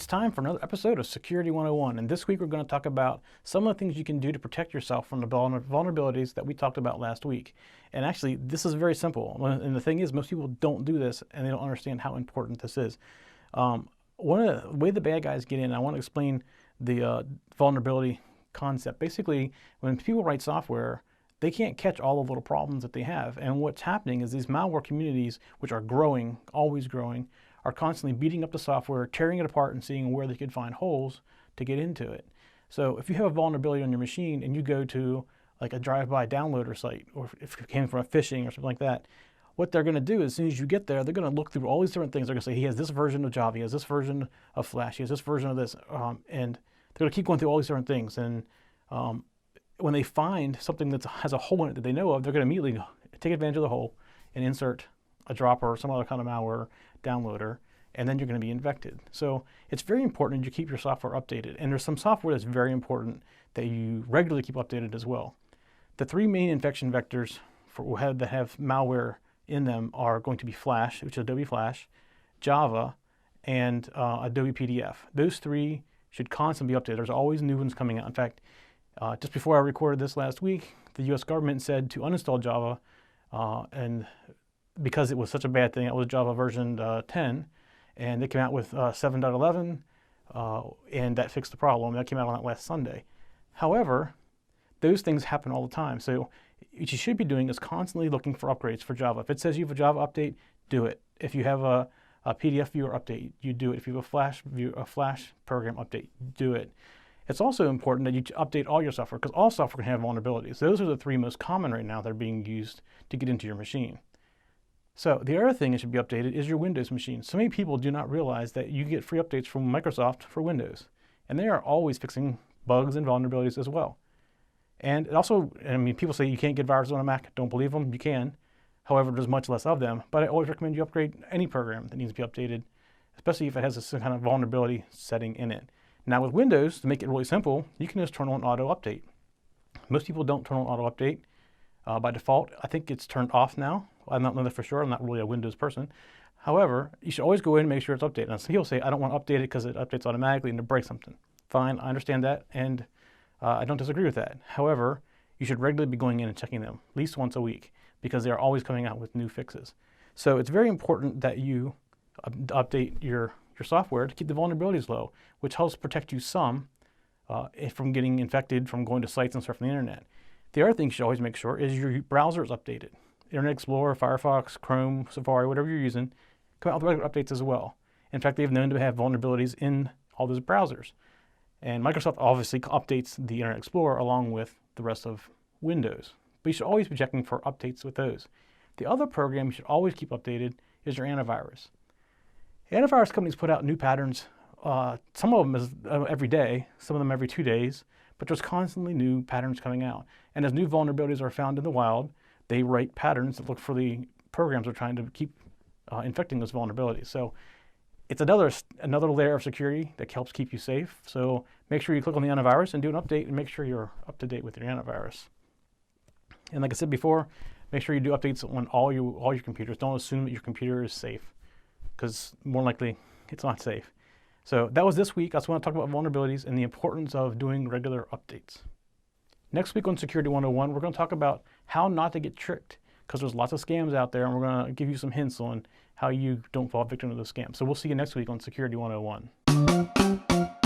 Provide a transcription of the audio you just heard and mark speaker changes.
Speaker 1: It's time for another episode of Security 101, and this week we're going to talk about some of the things you can do to protect yourself from the vulnerabilities that we talked about last week. And actually, this is very simple, and the thing is, most people don't do this, and they don't understand how important this is. One of the way the bad guys get in, I want to explain the vulnerability concept. Basically, when people write software, they can't catch all the little problems that they have, and what's happening is these malware communities, which are growing, always growing, are constantly beating up the software, tearing it apart, and seeing where they could find holes to get into it. So if you have a vulnerability on your machine and you go to like a drive-by downloader site, or if it came from a phishing or something like that, what they're going to do as soon as you get there, they're going to look through all these different things. They're going to say, he has this version of Java, he has this version of Flash, he has this version of this, and they're going to keep going through all these different things. And when they find something that has a hole in it that they know of, they're going to immediately take advantage of the hole and insert a dropper or some other kind of malware downloader, and then you're going to be infected. So it's very important that you keep your software updated. And there's some software that's very important that you regularly keep updated as well. The three main infection vectors that have malware in them are going to be Flash, which is Adobe Flash, Java, and Adobe PDF. Those three should constantly be updated. There's always new ones coming out. In fact, just before I recorded this last week, the US government said to uninstall Java, and because it was such a bad thing, it was Java version 10, and they came out with 7.11, and that fixed the problem. That came out on that last Sunday. However, those things happen all the time. So what you should be doing is constantly looking for upgrades for Java. If it says you have a Java update, do it. If you have a PDF viewer update, you do it. If you have a Flash program update, do it. It's also important that you update all your software, because all software can have vulnerabilities. Those are the three most common right now that are being used to get into your machine. So the other thing that should be updated is your Windows machine. So many people do not realize that you get free updates from Microsoft for Windows, and they are always fixing bugs and vulnerabilities as well. And it also, I mean, people say you can't get viruses on a Mac. Don't believe them. You can. However, there's much less of them. But I always recommend you upgrade any program that needs to be updated, especially if it has some kind of vulnerability setting in it. Now with Windows, to make it really simple, you can just turn on auto update. Most people don't turn on auto update by default. I think it's turned off now. I don't know that for sure. I'm not really a Windows person. However, you should always go in and make sure it's updated. Now some people say, I don't want to update it because it updates automatically and it breaks something. Fine, I understand that, and I don't disagree with that. However, you should regularly be going in and checking them, at least once a week, because they are always coming out with new fixes. So it's very important that you update your software to keep the vulnerabilities low, which helps protect you some from getting infected from going to sites and surfing the internet. The other thing you should always make sure is your browser is updated. Internet Explorer, Firefox, Chrome, Safari, whatever you're using, come out with regular updates as well. In fact, they've known to have vulnerabilities in all those browsers. And Microsoft obviously updates the Internet Explorer along with the rest of Windows. But you should always be checking for updates with those. The other program you should always keep updated is your antivirus. Antivirus companies put out new patterns. Some of them is every day, some of them every 2 days, but there's constantly new patterns coming out. And as new vulnerabilities are found in the wild, they write patterns that look for the programs that are trying to keep infecting those vulnerabilities. So it's another layer of security that helps keep you safe. So make sure you click on the antivirus and do an update and make sure you're up to date with your antivirus. And like I said before, make sure you do updates on all your computers. Don't assume that your computer is safe, because more likely it's not safe. So that was this week. I just want to talk about vulnerabilities and the importance of doing regular updates. Next week on Security 101, we're going to talk about how not to get tricked, because there's lots of scams out there, and we're going to give you some hints on how you don't fall victim to those scams. So we'll see you next week on Security 101.